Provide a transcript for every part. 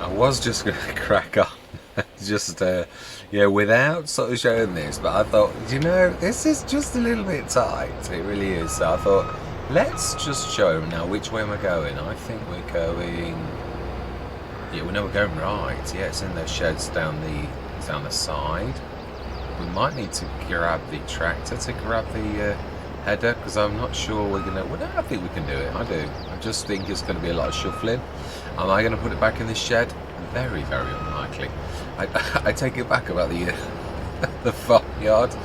I was just going to crack on, just yeah, without sort of showing this, but I thought, you know, this is just a little bit tight. It really is. So I thought, let's just show them now which way we're going. I think we're going. Yeah, we know we're going right. Yeah, it's in those sheds down the side. We might need to grab the tractor to grab the header, because I'm not sure we're gonna. Well, no, I think we can do it. I do. I just think it's going to be a lot of shuffling. Am I going to put it back in the shed? Very, very unlikely. I take it back about the the farmyard.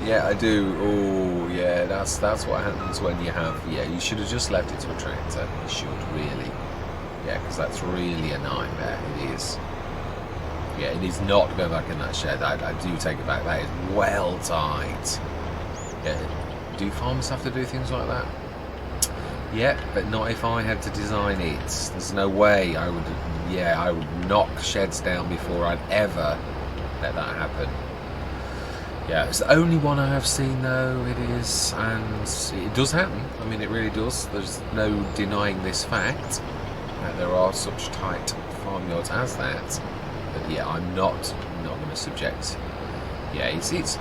Yeah, I do. Oh, yeah. That's what happens when you have. Yeah, you should have just left it to a tractor. You should really. Yeah, because that's really a nightmare. It is. Yeah, it is not going back in that shed. I do take it back. That is well tight. Yeah. Do farmers have to do things like that? Yeah, but not if I had to design it. There's no way I would. Yeah, I would knock sheds down before I'd ever let that happen. Yeah, it's the only one I have seen though. It is, and it does happen. I mean, it really does. There's no denying this fact that there are such tight farmyards as that. But yeah, I'm not going to subject. Yeah, it's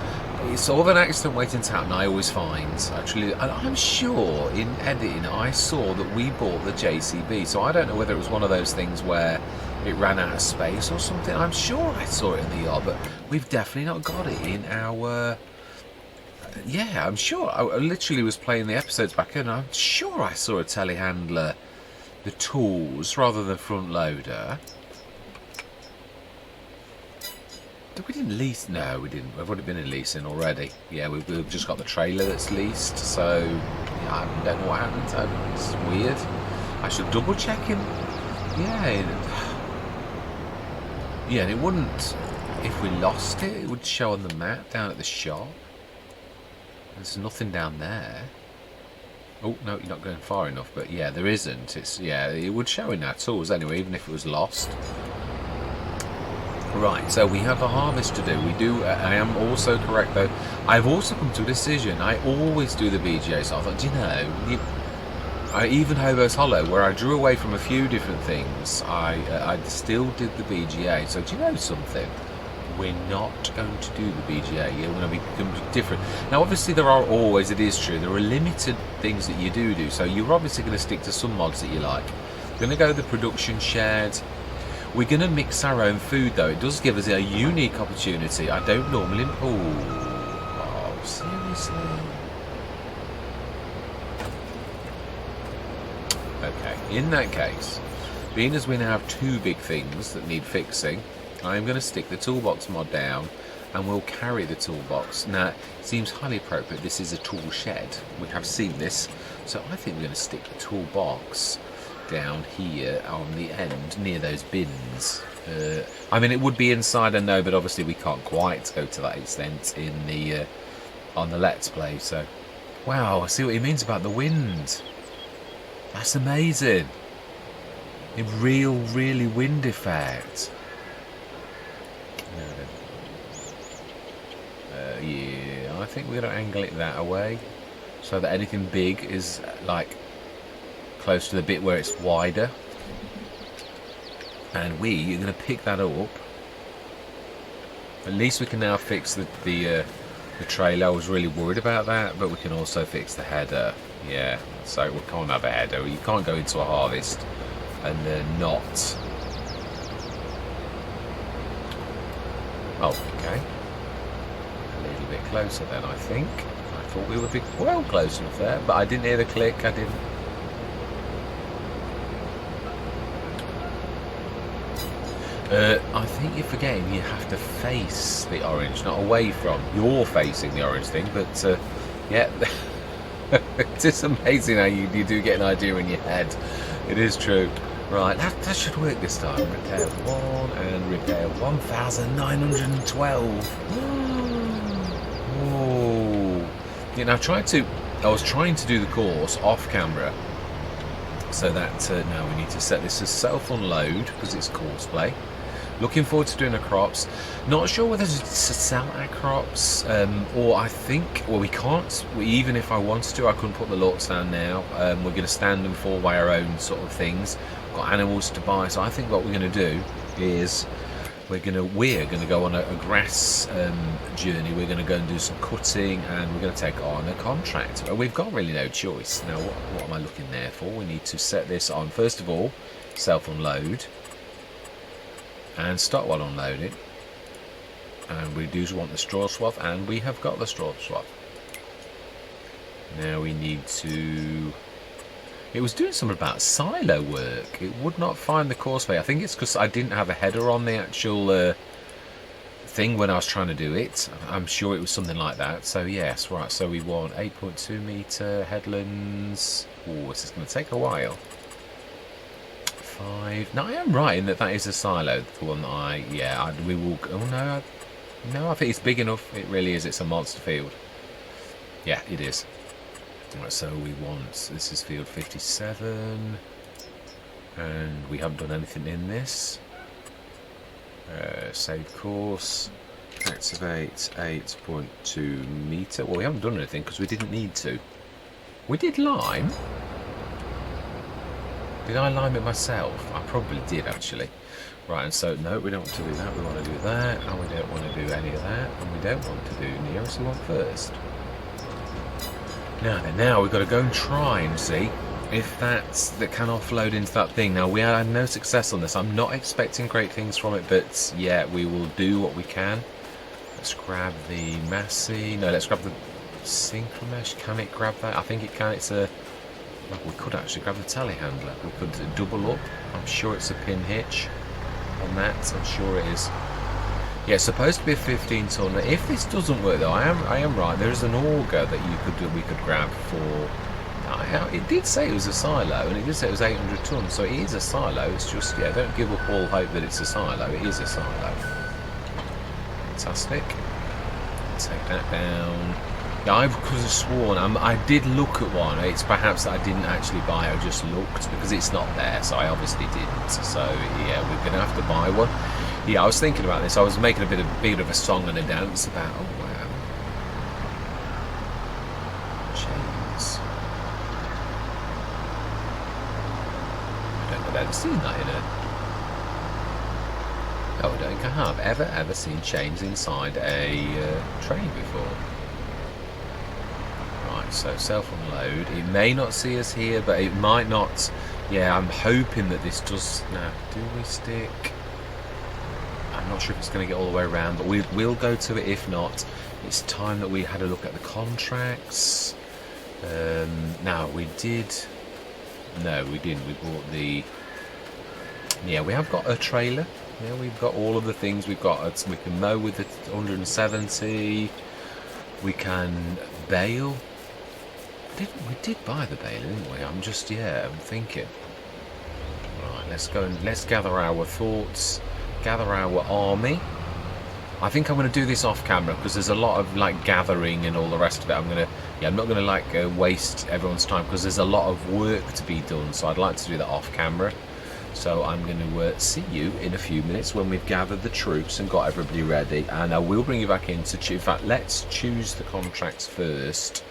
sort of an accident waiting to happen. I always find, actually, and I'm sure in editing I saw that we bought the JCB, so I don't know whether it was one of those things where it ran out of space or something. I'm sure I saw it in the yard, but we've definitely not got it in our. Yeah, I'm sure. I literally was playing the episodes back and I'm sure I saw a telehandler, the tools rather than front loader. We didn't lease. No, we didn't. We've already been in leasing already. Yeah, we've just got the trailer that's leased. So yeah, I don't know what happened. It's weird. I should double check him. Yeah, yeah, and it wouldn't. If we lost it, it would show on the map down at the shop. There's nothing down there. Oh no, you're not going far enough. But yeah, there isn't. It's yeah, it would show in our tools anyway, even if it was lost. Right, so we have a harvest to do. We do. I am also correct though. I've also come to a decision. I always do the BGA. So I thought, do you know, I even Hobo's Hollow, where I drew away from a few different things. I still did the BGA. So do you know something? We're not going to do the BGA. Yeah, we're going to be completely different. Now, obviously, there are always. It is true. There are limited things that you do. So you're obviously going to stick to some mods that you like. We're going to go the production shed. We're going to mix our own food, though. It does give us a unique opportunity. I don't normally. Oh, seriously? Okay, in that case, being as we now have two big things that need fixing, I am going to stick the toolbox mod down and we'll carry the toolbox. Now, it seems highly appropriate. This is a tool shed. We have seen this. So I think we're going to stick the toolbox down here on the end near those bins. I mean, it would be inside, I know, but obviously we can't quite go to that extent in the on the Let's Play. So, wow, I see what he means about the wind. That's amazing. A really wind effect. Yeah, I think we're going to angle it that way so that anything big is like close to the bit where it's wider, and we're going to pick that up. At least we can now fix the trailer. I was really worried about that, but we can also fix the header. Yeah, so we can't have a header. You can't go into a harvest and not. Oh, okay. A little bit closer then, I think. I thought we would be well close enough there, but I didn't hear the click. I didn't. I think you're forgetting you have to face the orange, not away from. You're facing the orange thing, but yeah, it is amazing how you do get an idea in your head. It is true. Right, that should work this time. Repair 1 and repair 1912. Whoa. You know, I was trying to do the course off camera. So that now we need to set this as self-unload because it's course play. Looking forward to doing the crops. Not sure whether to sell our crops or I think, well, we can't. Even if I wanted to, I couldn't put the lots down now. We're going to stand and fall by our own sort of things. got animals to buy. So I think what we're going to do is we're going to go on a grass journey. We're going to go and do some cutting, and we're going to take on a contract. We've got really no choice. Now, what am I looking there for? We need to set this on, first of all, self-unload, and start while unloading. And we do want the straw swath, and we have got the straw swath. Now we need to... It was doing something about silo work. It would not find the causeway. I think it's because I didn't have a header on the actual thing when I was trying to do it. I'm sure it was something like that. So yes, right. So we want 8.2 metre headlands. Oh, this is going to take a while. 5. Now I am right in that is a silo. The one that we will. Oh no, no. I think it's big enough. It really is. It's a monster field. Yeah, it is. Right, so we want, this is field 57, and we haven't done anything in this. Save course, activate 8.2 metre. Well, we haven't done anything because we didn't need to. We did lime. Did I lime it myself? I probably did, actually. Right, and so, no, we don't want to do that. We want to do that, and we don't want to do any of that, and we don't want to do nearest one first. Now we've got to go and try and see if that can offload into that thing. Now, we had no success on this. I'm not expecting great things from it, but yeah, we will do what we can. Let's grab the Massey. No, let's grab the Synchromesh. Can it grab that? I think it can. It's a... Well, we could actually grab the telehandler. We could double up. I'm sure it's a pin hitch on that. I'm sure it is. Yeah, it's supposed to be a 15-ton. If this doesn't work, though, I am right. There is an auger that we could grab for. It did say it was a silo, and it did say it was 800 tons. So it is a silo. It's just, yeah, don't give up all hope that it's a silo. It is a silo. Fantastic. Take that down. Yeah, I could have sworn. I did look at one. It's perhaps that I didn't actually buy. I just looked because it's not there. So I obviously didn't. So yeah, we're gonna have to buy one. Yeah, I was thinking about this. I was making a bit of a song and a dance about. Oh wow, chains. I don't know if I've ever seen that in a. Oh, I don't think I have ever seen chains inside a train before. Right, so self-unload. It may not see us here, but it might not. Yeah, I'm hoping that this does. Now, do we stick? I'm not sure if it's going to get all the way around, but we'll go to it. If not, it's time that we had a look at the contracts. Now, we did... No, we didn't. We bought the... Yeah, we have got a trailer. Yeah, we've got all of the things. We've got... We can mow with the 170. We can bale. We did buy the baler, didn't we? I'm thinking. Right, let's go and let's gather our thoughts. Gather our army. I think I'm going to do this off camera because there's a lot of like gathering and all the rest of it. I'm not going to like waste everyone's time because there's a lot of work to be done. So I'd like to do that off camera. So I'm going to see you in a few minutes when we've gathered the troops and got everybody ready. And I will bring you back in to choose. In fact, let's choose the contracts first.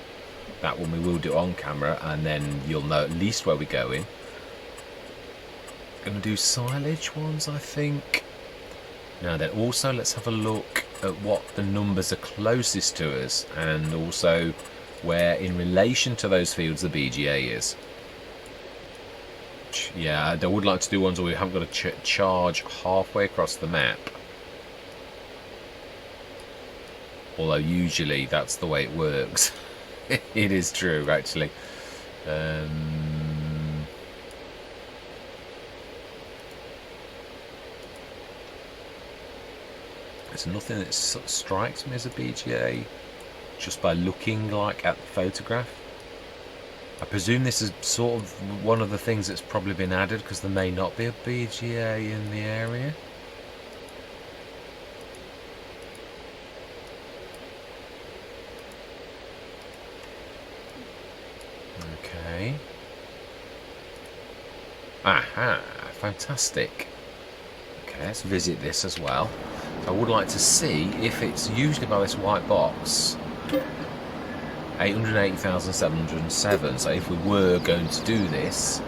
That one we will do on camera, and then you'll know at least where we're going. Going to do silage ones, I think. Now then, also let's have a look at what the numbers are closest to us, and also where in relation to those fields the BGA is. Yeah, I would like to do ones where we haven't got to charge halfway across the map. Although usually that's the way it works. It is true, actually. There's nothing that strikes me as a BGA just by looking like at the photograph. I presume this is sort of one of the things that's probably been added because there may not be a BGA in the area. Okay. Aha, fantastic. Okay, let's visit this as well. I would like to see if it's usually by this white box. 880,707. So if we were going to do this,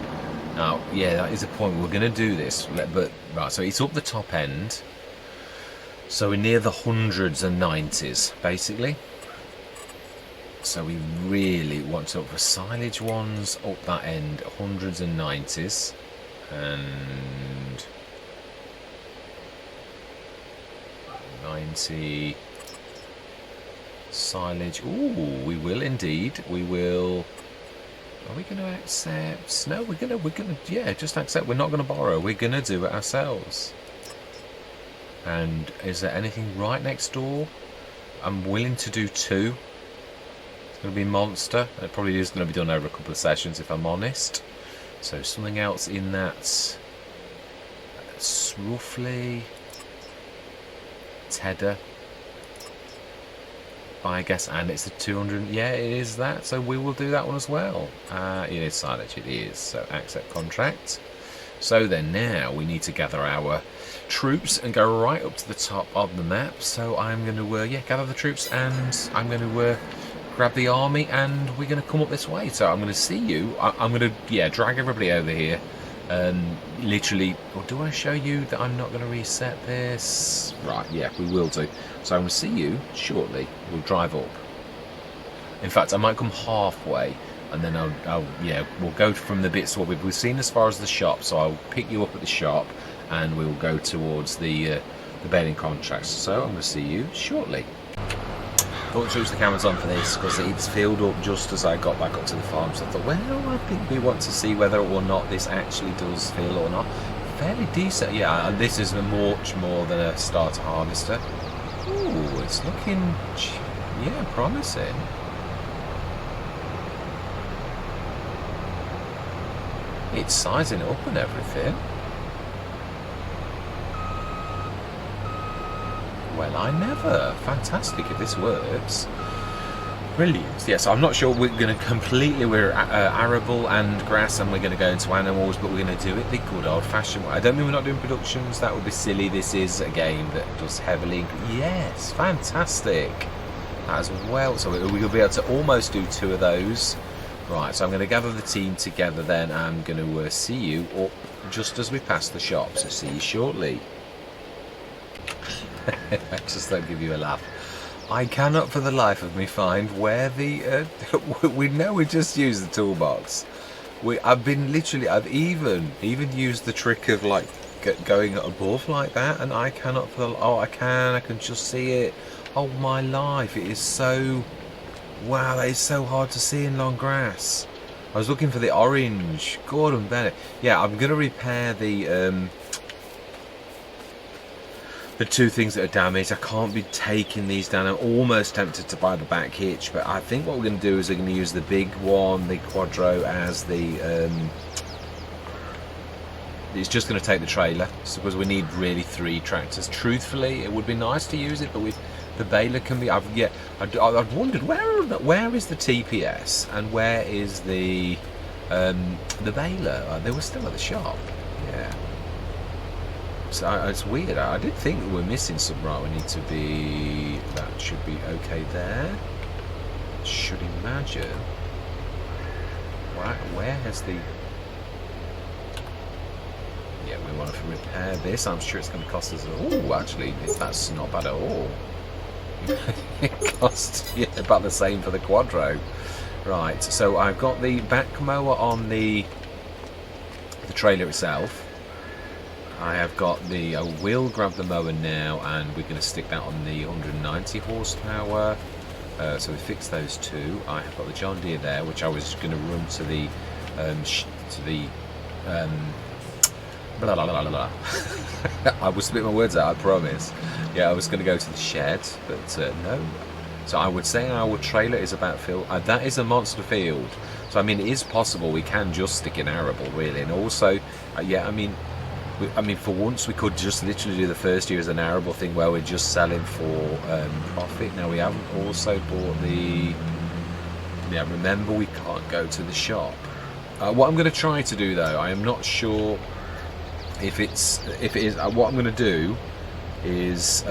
Now, yeah, that is a point. We're going to do this, but right. So it's up the top end. So we're near the hundreds and 90s, basically. So we really want to up the silage ones up that end, hundreds and 90s, and 90 silage. Ooh, we will indeed. We will. Are we going to accept? No, we're gonna. Yeah, just accept. We're not going to borrow. We're going to do it ourselves. And is there anything right next door? I'm willing to do 2. It's going to be monster. It probably is going to be done over a couple of sessions, if I'm honest. So something else in that. That's roughly Tedder, I guess, and it's a 200. Yeah, it is that. So we will do that one as well. It is silage. It is. So accept contract. So then now we need to gather our troops and go right up to the top of the map. So I'm going to gather the troops, and I'm going to grab the army, and we're going to come up this way. So I'm going to see you. I'm going to drag everybody over here. Literally, or do I show you that I'm not going to reset this? Right, yeah, we will do. So I'm going to see you shortly. We'll drive up. In fact, I might come halfway, and then we'll go from the bits what we've seen as far as the shop. So I'll pick you up at the shop, and we'll go towards the baling contracts. So I'm going to see you shortly. I thought to switch the cameras on for this because it's filled up just as I got back up to the farm. So I thought, well, I think we want to see whether or not this actually does fill or not. Fairly decent, yeah. And this is much more than a starter harvester. Ooh, it's looking, promising. It's sizing up and everything. Well, I never. Fantastic if this works. Brilliant. Yes, I'm not sure we're going to we're arable and grass, and we're going to go into animals, but we're going to do it the good old-fashioned way. I don't mean we're not doing productions. That would be silly. This is a game that does heavily. Yes, fantastic. As well. So we'll be able to almost do 2 of those. Right, so I'm going to gather the team together then. I'm going to see you up just as we pass the shop. So see you shortly. Just don't give you a laugh. I cannot for the life of me find where the we know we just used the toolbox. I've even used the trick of like going above like that, and I cannot for the I can just see it. Oh my life, it is so wow, that is so hard to see in long grass. I was looking for the orange. Gordon Bennett. Yeah, I'm gonna repair the 2 things that are damaged. I can't be taking these down. I'm almost tempted to buy the back hitch, but I think what we're going to do is we're going to use the big one, the Quadro, as the it's just going to take the trailer, because we need really 3 tractors. Truthfully, it would be nice to use it, but the baler can be. I've wondered where is the TPS and where is the baler. They were still at the shop. Yeah. So it's weird. I did think that we're missing some. Right, we need to be. That should be okay there. Should imagine. Right, where has the? Yeah, we want to repair this. I'm sure it's going to cost us. Oh, actually, that's not bad at all. It costs about the same for the Quadro. Right, so I've got the back mower on the trailer itself. I have got I will grab the mower now, and we're going to stick that on the 190 horsepower. So we fixed those 2. I have got the John Deere there, which I was going to run to the blah, blah, blah, blah, blah. I will split my words out, I promise. Yeah, I was going to go to the shed, but no. So I would say our trailer is about filled. That is a monster field. So I mean, it is possible we can just stick in arable, really, and also, yeah, I mean, for once we could just literally do the first year as an arable thing where we're just selling for profit. Now we haven't also bought the. Yeah, remember we can't go to the shop. What I'm going to try to do though, I am not sure if it is. What I'm going to do is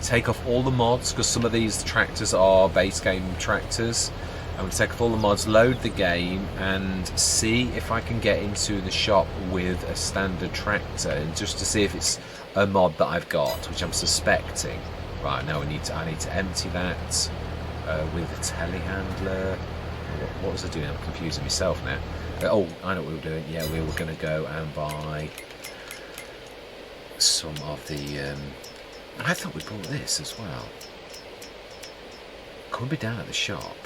take off all the mods, because some of these tractors are base game tractors. I'm going to take off all the mods, load the game, and see if I can get into the shop with a standard tractor, and just to see if it's a mod that I've got, which I'm suspecting. Right, now I need to empty that with a telehandler. What was I doing? I'm confusing myself now. Oh, I know what we were doing. Yeah, we were going to go and buy some of the... I thought we bought this as well. Could be down at the shop.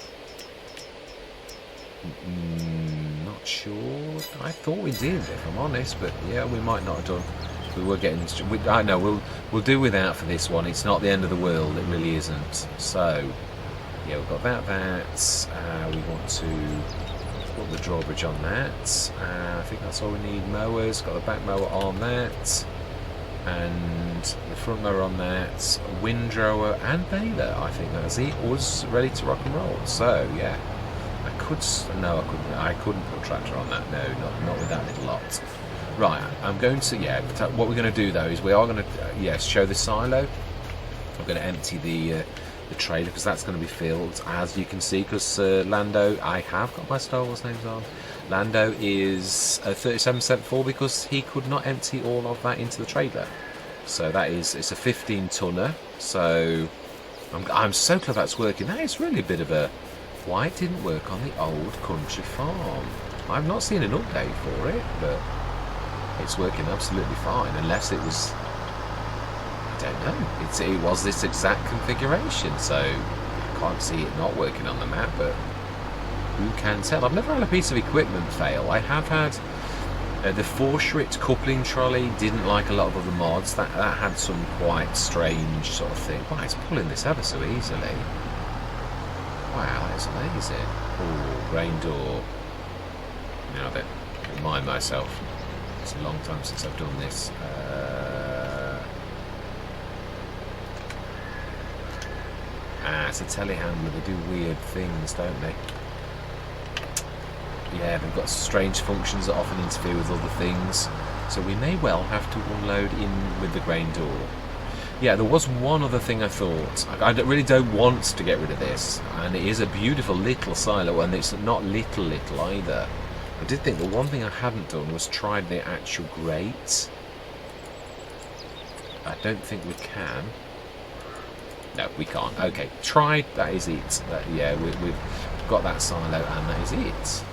Not sure. I thought we did, if I'm honest, but yeah, we might not have done. We were getting. I know we'll do without for this one. It's not the end of the world. It really isn't. So yeah, we've got that. We want to put the drawbridge on that. I think that's all we need. Mowers. Got the back mower on that, and the front mower on that. Windrower and baler. I think that's it. Was ready to rock and roll. So yeah. I couldn't put a tractor on that. No, not with that little lot. Right, I'm going to, what we're going to do though is we are going to, show the silo. I'm going to empty the trailer because that's going to be filled, as you can see, because Lando, I have got my Star Wars names on. Lando is 37% full because he could not empty all of that into the trailer. So it's a 15-tonner. So I'm so glad that's working. That is really a bit of a... Why it didn't work on the old country farm? I've not seen an update for it, but it's working absolutely fine, unless it was... I don't know. It was this exact configuration, so I can't see it not working on the map, but who can tell? I've never had a piece of equipment fail. I have had... the 4-Schritt coupling trolley didn't like a lot of other mods. That had some quite strange sort of thing. Wow, it's pulling this ever so easily. Wow, that's amazing. Oh, grain door. Now then, remind myself. It's a long time since I've done this. It's a telehandler. They do weird things, don't they? Yeah, they've got strange functions that often interfere with other things. So we may well have to unload in with the grain door. Yeah, there was one other thing I thought. I really don't want to get rid of this, and it is a beautiful little silo, and it's not little either. I did think the one thing I hadn't done was tried the actual grate. I don't think we can. No, we can't. Okay, tried. That is it. We've got that silo, and that is it.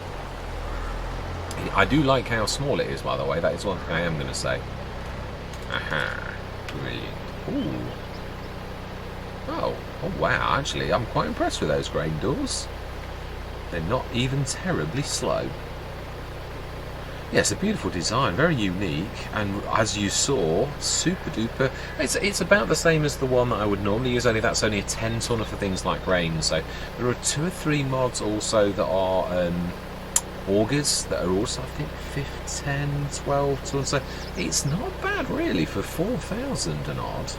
I do like how small it is, by the way. That is one thing I am going to say. Aha, brilliant. Ooh. Oh wow, actually I'm quite impressed with those grain doors. They're not even terribly slow. Yes, a beautiful design, very unique, and as you saw, super duper. It's about the same as the one that I would normally use, only that's only a 10-tonner for things like grain. So there are 2 or 3 mods also that are augers that are also, I think, 10, 12 tons. So it's not bad really for 4,000 and odd.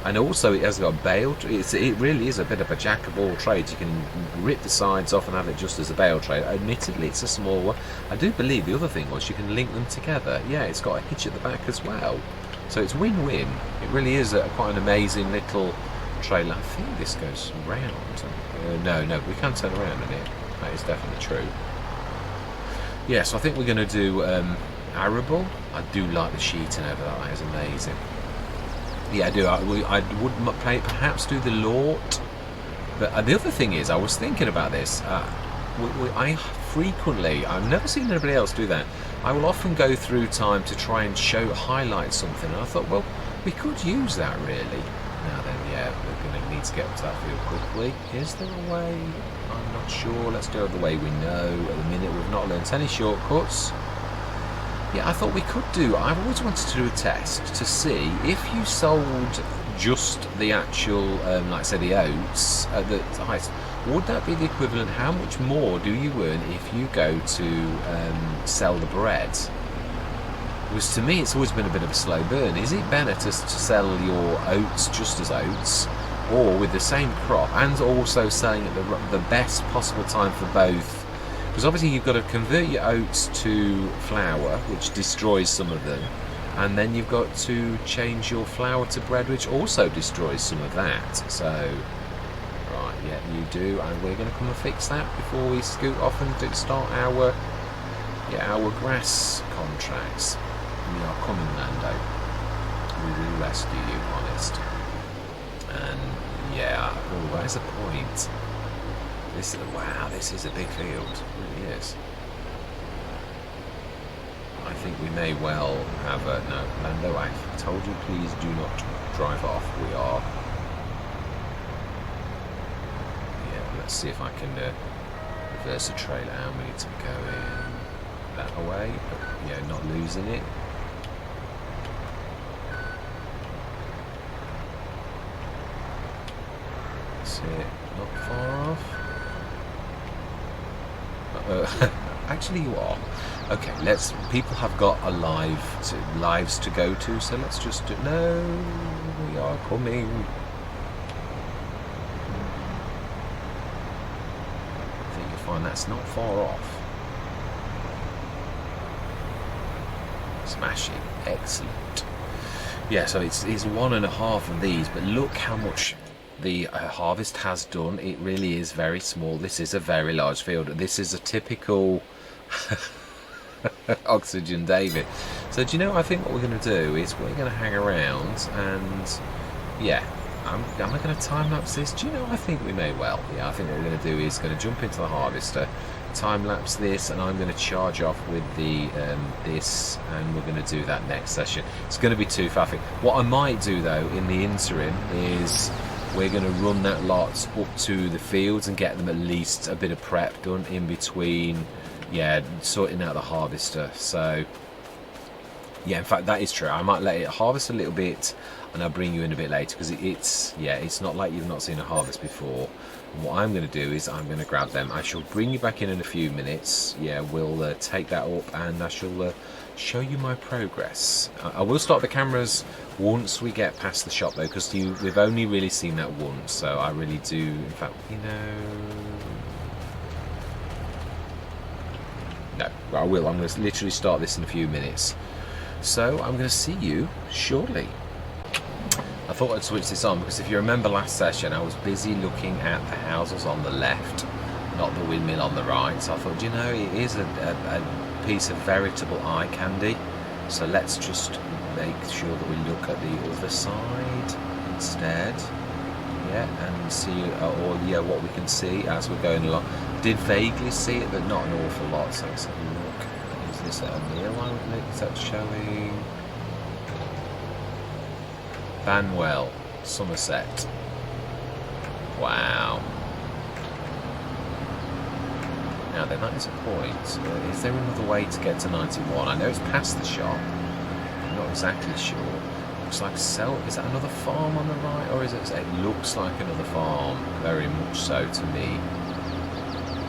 And also it has got a bale. It really is a bit of a jack of all trades. You can rip the sides off and have it just as a bale tray. Admittedly, it's a small one. I do believe the other thing was you can link them together. Yeah, it's got a hitch at the back as well. So it's win-win. It really is quite an amazing little trailer. I think this goes round. No, we can't turn around in it. That is definitely true. Yeah, so I think we're going to do arable. I do like the sheeting over that. That is amazing. Yeah, I do. I would perhaps do the Lort. But the other thing is, I was thinking about this. I've never seen anybody else do that. I will often go through time to try and highlight something. And I thought, well, we could use that really. Now then, yeah, we're going to need to get up to that field quickly. Is there a way? I'm not sure. Let's do it the way we know. At the minute, we've not learnt any shortcuts. Yeah, I thought we could do... I've always wanted to do a test to see if you sold just the actual, like say the oats at the height, would that be the equivalent? How much more do you earn if you go to sell the bread? Because to me, it's always been a bit of a slow burn. Is it better to sell your oats just as oats, or with the same crop, and also selling at the best possible time for both? Because obviously you've got to convert your oats to flour, which destroys some of them, and then you've got to change your flour to bread, which also destroys some of that. So, right, Yeah, you do, and we're going to come and fix that before we scoot off and start our grass contracts. We are coming, Lando. We will rescue you, honest. And yeah, oh, where's the point? Wow, this is a big field. It really is. I think we may well have a... No, Lando, I've told you, please do not drive off. We are... Yeah, let's see if I can reverse the trailer. How we need to be going that way, but yeah, not losing it. That's it. Not far off. Actually, you are. Okay, people have got lives to go to, so let's just do... No, we are coming. I think you'll find that's not far off. Smashing. Excellent. Yeah, so it's 1.5 of these, but look how much the harvest has done. It really is very small. This is a very large field. This is a typical... Oxygen David. So do you know, I think what we're going to do is we're going to hang around and yeah, am I going to time lapse this? Do you know, I think we may well. Yeah, I think what we're going to do is going to jump into the harvester, time lapse this, and I'm going to charge off with the this, and we're going to do that next session. It's going to be too faffy. What I might do though in the interim is we're going to run that lot up to the fields and get them at least a bit of prep done in between. Yeah, sorting out the harvester. So yeah, in fact that is true. I might let it harvest a little bit and I'll bring you in a bit later, because it's not like you've not seen a harvest before. And what I'm going to do is I'm going to grab them. I shall bring you back in a few minutes. Yeah, we'll take that up and I shall show you my progress. I will start the cameras once we get past the shop though, because we've only really seen that once, so I really do, in fact, you know... No, I will. I'm going to literally start this in a few minutes. So I'm going to see you shortly. I thought I'd switch this on because if you remember last session, I was busy looking at the houses on the left, not the windmill on the right. So I thought, you know, it is a piece of veritable eye candy. So let's just make sure that we look at the other side instead. Yeah, and see, what we can see as we're going along. Did vaguely see it, but not an awful lot. So let's have a look. Is this a near one? Is that showing? Banwell, Somerset. Wow. Now then, that is a point. Is there another way to get to 91? I know it's past the shop. I'm not exactly sure. Looks like is that another farm on the right, or is it? It looks like another farm, very much so to me.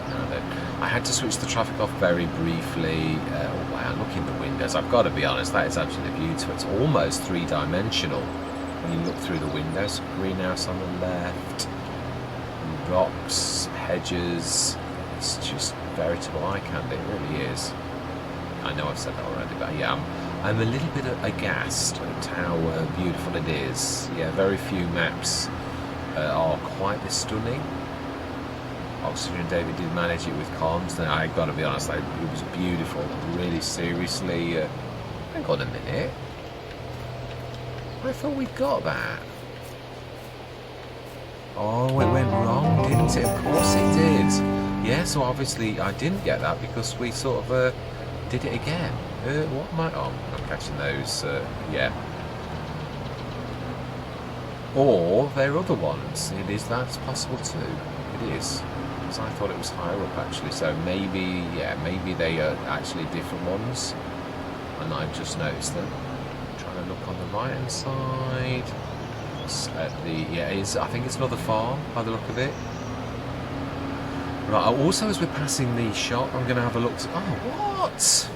Now then, I had to switch the traffic off very briefly. Oh wow, look in the windows. I've got to be honest, that is absolutely beautiful. It's almost three-dimensional when you look through the windows. Greenhouse on the left, rocks, hedges. It's just veritable eye candy. It really is. I know I've said that already, but yeah, I'm a little bit aghast at how beautiful it is. Yeah, very few maps are quite this stunning. Oxygen David did manage it with comms. Now, I've got to be honest, it was beautiful. Really, seriously. Hang on a minute. I thought we got that. Oh, it went wrong, didn't it? Of course it did. Yeah, so obviously I didn't get that because we sort of did it again. What am I... Oh, I'm catching those, yeah. Or there are other ones. That's possible too. It is. Because I thought it was higher up actually. So maybe, yeah, maybe they are actually different ones. And I've just noticed them. I'm trying to look on the right hand side. At I think it's another farm by the look of it. Right, also as we're passing the shop, I'm going to have a look. Oh, what?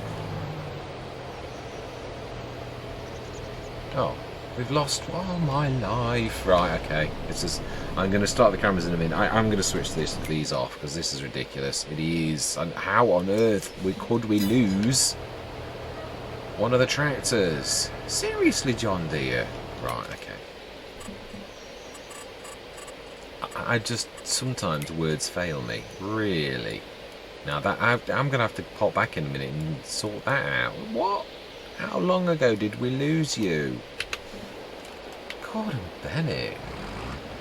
Oh, we've lost. Oh my life! Right, okay. I'm going to start the cameras in a minute. I'm going to switch these off because this is ridiculous. It is. And how on earth could we lose one of the tractors? Seriously, John Deere. Right, okay. I just, sometimes words fail me, really. Now that I'm going to have to pop back in a minute and sort that out. What? How long ago did we lose you? Gordon Bennett.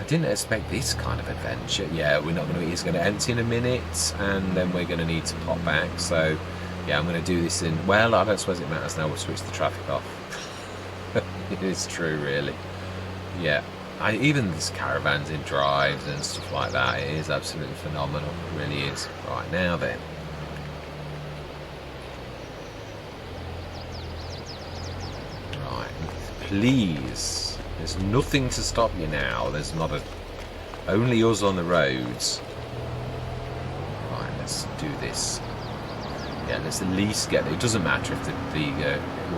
I didn't expect this kind of adventure. Yeah, we're not going to. He's going to empty in a minute, and then we're going to need to pop back. So, yeah, I'm going to do this in. Well, I don't suppose it matters now. We'll switch the traffic off. It is true, really. Yeah, even this caravans in drives and stuff like that. It is absolutely phenomenal. It really is. Right now, then. Right, please. There's nothing to stop you now. There's not a... Only us on the roads. Right, let's do this. Yeah, let's at least get... It doesn't matter if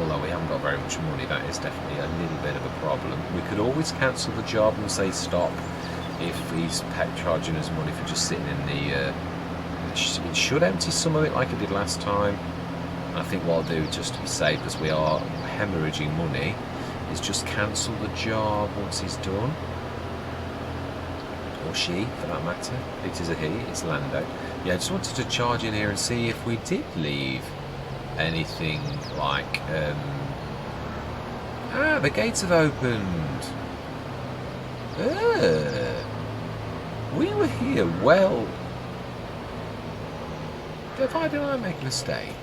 although we haven't got very much money, that is definitely a little bit of a problem. We could always cancel the job and say stop if he's charging us money for just sitting in the... it should empty some of it like it did last time. And I think what I'll do, just to be safe, because we are hemorrhaging money, is just cancel the job once he's done. Or she, for that matter. It is a he, it's Lando. Yeah, I just wanted to charge in here and see if we did leave anything like... the gates have opened. We were here, well... Did I make a mistake?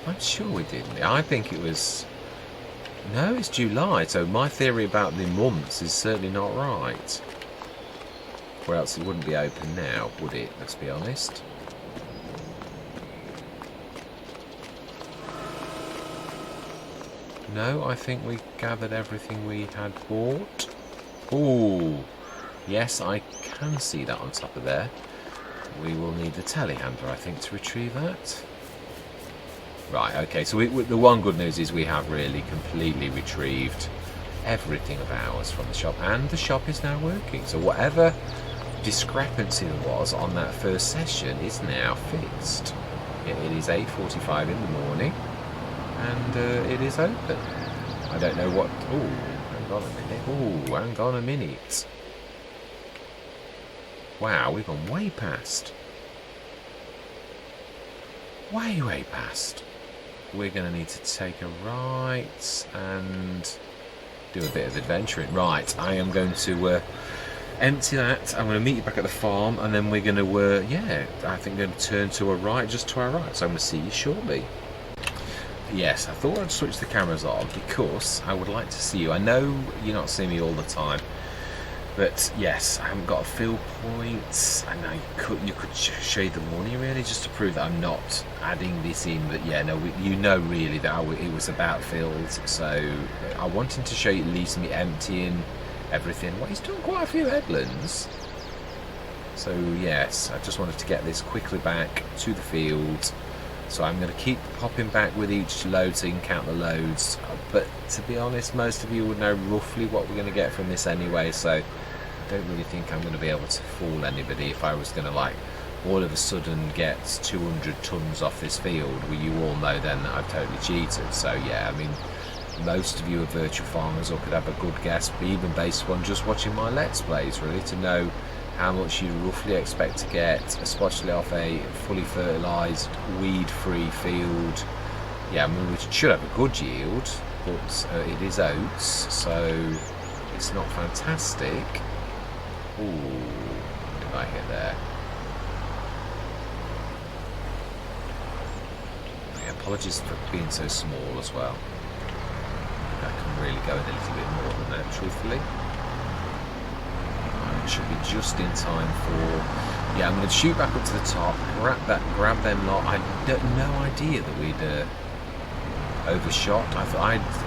I'm sure we didn't. I think it was... No, it's July, so my theory about the months is certainly not right. Or else it wouldn't be open now, would it? Let's be honest. No, I think we gathered everything we had bought. Ooh, yes, I can see that on top of there. We will need the telehandler, I think, to retrieve that. Right, okay, so the one good news is we have really completely retrieved everything of ours from the shop, and the shop is now working. So whatever discrepancy there was on that first session is now fixed. It is 8:45 in the morning, and it is open. I don't know what... Oh, hang on a minute. Oh, hang on a minute. Wow, we've gone way past. Way past. We're going to need to take a right and do a bit of adventuring. Right, I am going to empty that. I'm going to meet you back at the farm, and then we're going to, yeah, I think we're going to turn to a right, just to our right. So I'm going to see you shortly. Yes, I thought I'd switch the cameras on because I would like to see you. I know you're not seeing me all the time, but yes, I haven't got a fill point, and you could show you the money really, just to prove that I'm not adding this in. But yeah, no, you know really that it was about fills, so I wanted to show you at least me emptying everything. Well, he's done quite a few headlands, so yes, I just wanted to get this quickly back to the field. So I'm going to keep popping back with each load so you can count the loads, but to be honest, most of you would know roughly what we're going to get from this anyway, so I don't really think I'm going to be able to fool anybody if I was going to, like, all of a sudden get 200 tons off this field. Well, you all know then that I've totally cheated. So yeah, I mean, most of you are virtual farmers or could have a good guess, even based on just watching my Let's Plays, really, to know how much you roughly expect to get, especially off a fully fertilised, weed-free field. Yeah, I mean, we should have a good yield, but it is oats, so it's not fantastic. Ooh, what did I hit there? Yeah, apologies for being so small as well. I can really go in a little bit more than that, truthfully. It should be just in time for... Yeah, I'm going to shoot back up to the top, grab them lot. I had no idea that we'd overshot.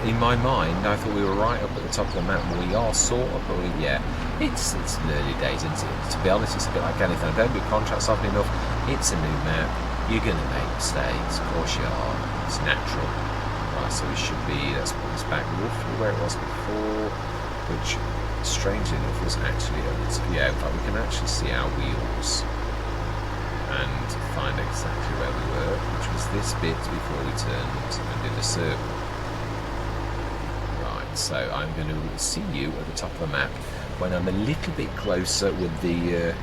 In my mind, I thought we were right up at the top of the mountain. We are sort of, but yeah, it's early days, isn't it? To be honest, it's a bit like anything. I don't do contracts often enough. It's a new map. You're going to make mistakes. Of course you are. It's natural. Right, so we should be... Let's put this back roughly where it was before, which... strangely enough was actually yeah, in fact we can actually see our wheels and find exactly where we were, which was this bit before we turned and did a circle. Right, so I'm going to see you at the top of the map when I'm a little bit closer with the...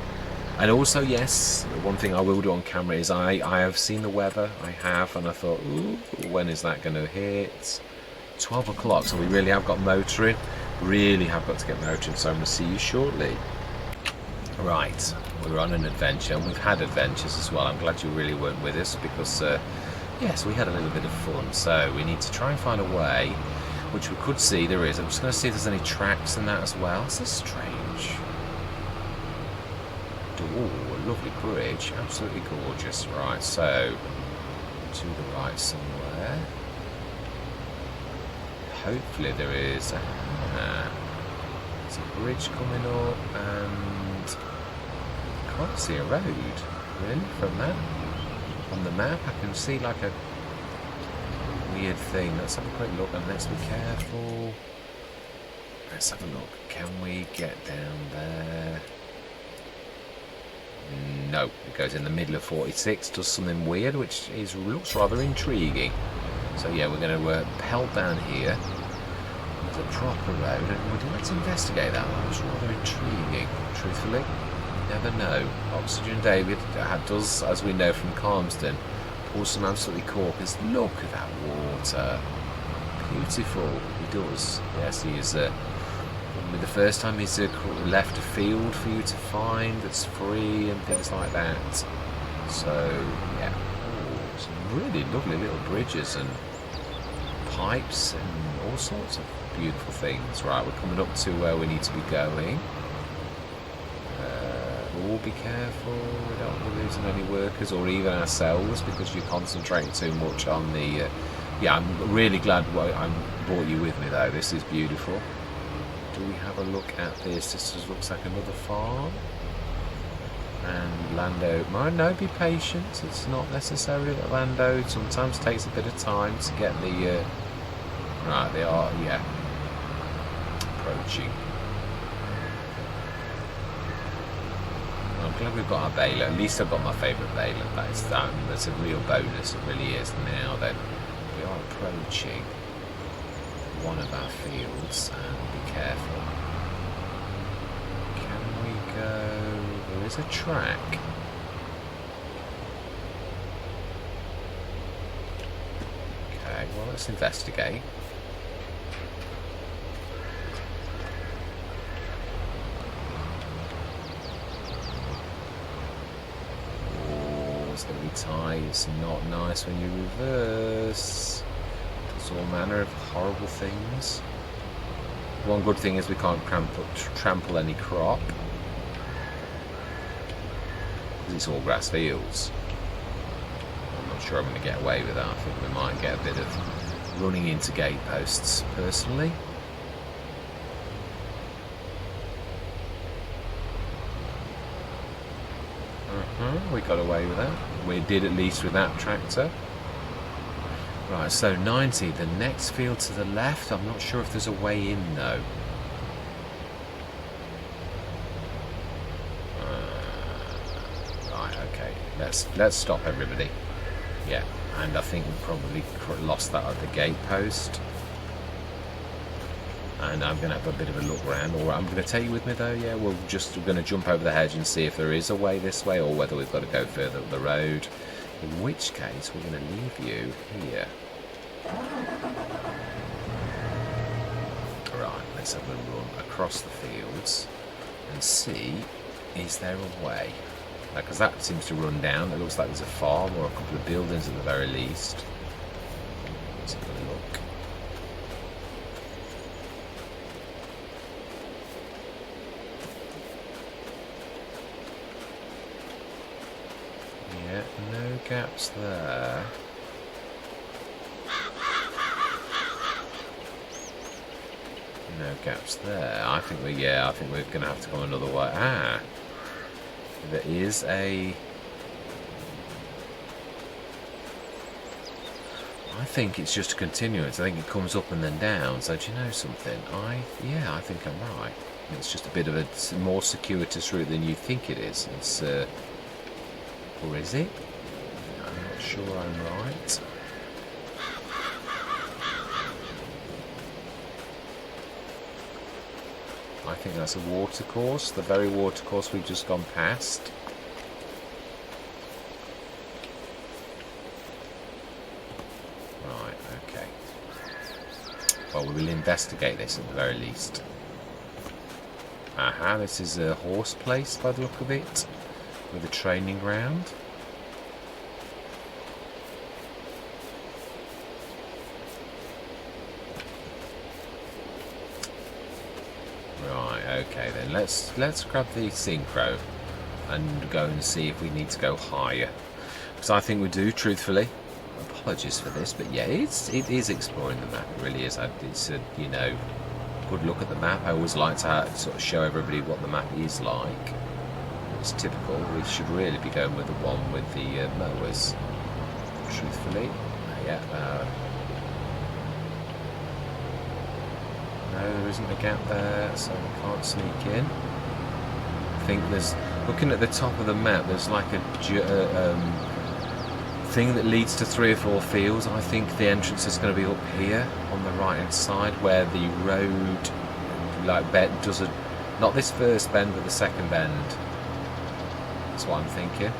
and also, yes, one thing I will do on camera is I have seen the weather, I have, and I thought, ooh, when is that going to hit? 12 o'clock, so we really have got motoring. Really have got to get motoring, so I'm going to see you shortly. Right, we're on an adventure, and we've had adventures as well. I'm glad you really weren't with us, because, yes, we had a little bit of fun. So we need to try and find a way, which we could see there is. I'm just going to see if there's any tracks in that as well. This is strange. Oh, a lovely bridge, absolutely gorgeous. Right, so to the right somewhere. Hopefully there is. There's a bridge coming up, and I can't see a road really from that. On the map, I can see like a weird thing. Let's have a quick look, and let's be careful. Let's have a look. Can we get down there? No, it goes in the middle of 46, does something weird, which looks rather intriguing. So yeah, we're going to pelt down here. There's a proper road, and we'd like to investigate that one. It's rather intriguing, truthfully. You never know. Oxygen David does, as we know from Calmsden, pour some absolutely corkers. Look at that water. Beautiful. He does. Yes, he is... the first time he's left a field for you to find that's free and things like that. So yeah, some really lovely little bridges and pipes and all sorts of beautiful things. Right, we're coming up to where we need to be going. All be careful, we don't want to lose any workers or even ourselves, because you're concentrating too much on the... yeah, I'm really glad I brought you with me though. This is beautiful. Do we have a look at this? This just looks like another farm. And Lando, no, be patient. It's not necessarily that Lando sometimes takes a bit of time to get the... right, they are, yeah, approaching. I'm glad we've got our baler. At least I've got my favourite baler. That's a real bonus. It really is. Now then, we are approaching one of our fields, and be careful. Can we go... there is a track. Okay, well, let's investigate. Oh, it's going to be tight. It's not nice when you reverse. All manner of horrible things. One good thing is we can't trample any crop, because it's all grass fields. I'm not sure I'm going to get away with that. I think we might get a bit of running into gate posts, personally. We got away with that. We did, at least with that tractor. Right, so 90, the next field to the left. I'm not sure if there's a way in though. Right, okay. Let's stop everybody. Yeah, and I think we probably lost that at the gate post. And I'm going to have a bit of a look around. Or I'm going to take you with me though. Yeah, we're going to jump over the hedge and see if there is a way this way, or whether we've got to go further up the road. In which case, we're going to leave you here. Right, let's have a run across the fields and see, is there a way? Because that seems to run down. It looks like there's a farm or a couple of buildings at the very least. Let's have a look. Yeah, no gaps there. No gaps there. I think we're going to have to go another way. Ah, there is a... I think it's just a continuance. I think it comes up and then down. So do you know something? I think I'm right. It's just a bit of a more circuitous route than you think it is. It's or is it? I'm not sure I'm right. I think that's a watercourse, the very watercourse we've just gone past. Right, okay. Well, we will investigate this at the very least. Aha, this is a horse place by the look of it, with a training ground. Right, okay then, let's grab the synchro and go and see if we need to go higher. Because I think we do, truthfully. Apologies for this, but yeah, it is exploring the map, it really is. It's a, you know, good look at the map. I always like to sort of show everybody what the map is like. It's typical. We should really be going with the one with the mowers, truthfully. Yeah. No, there isn't a gap there, so we can't sneak in. I think there's, looking at the top of the map, there's like a thing that leads to 3 or 4 fields. I think the entrance is going to be up here on the right hand side, where the road like does a, not this first bend but the second bend. That's what I'm thinking.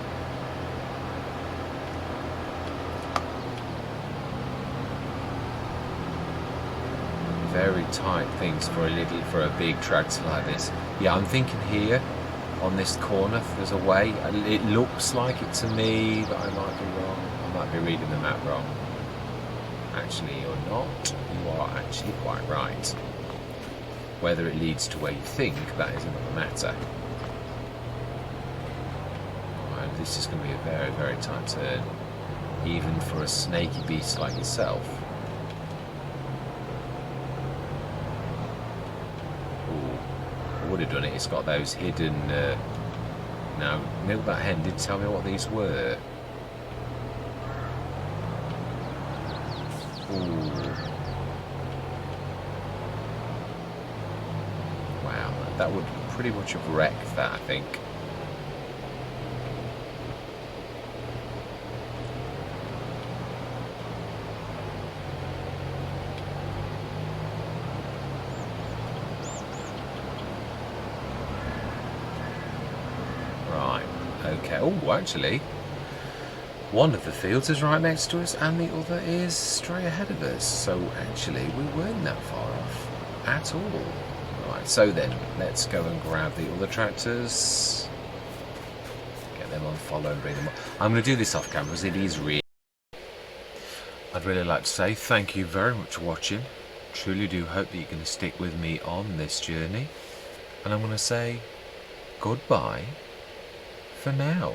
Very tight things for a big tractor like this. Yeah, I'm thinking here on this corner there's a way. It looks like it to me, but I might be wrong. I might be reading the map wrong. Actually, you're not. You are actually quite right. Whether it leads to where you think, that is another matter. Right, this is going to be a very, very tight turn, even for a snaky beast like yourself. Would have done it. It's got those hidden. Now, Milk That Hen did tell me what these were. Ooh. Wow, that would pretty much have wrecked that, I think. Okay, oh, actually, one of the fields is right next to us and the other is straight ahead of us. So actually, we weren't that far off at all. Right, so then, let's go and grab the other tractors. Get them on follow and bring them up. I'm going to do this off camera because it is really... I'd really like to say thank you very much for watching. Truly do hope that you're going to stick with me on this journey. And I'm going to say goodbye for now.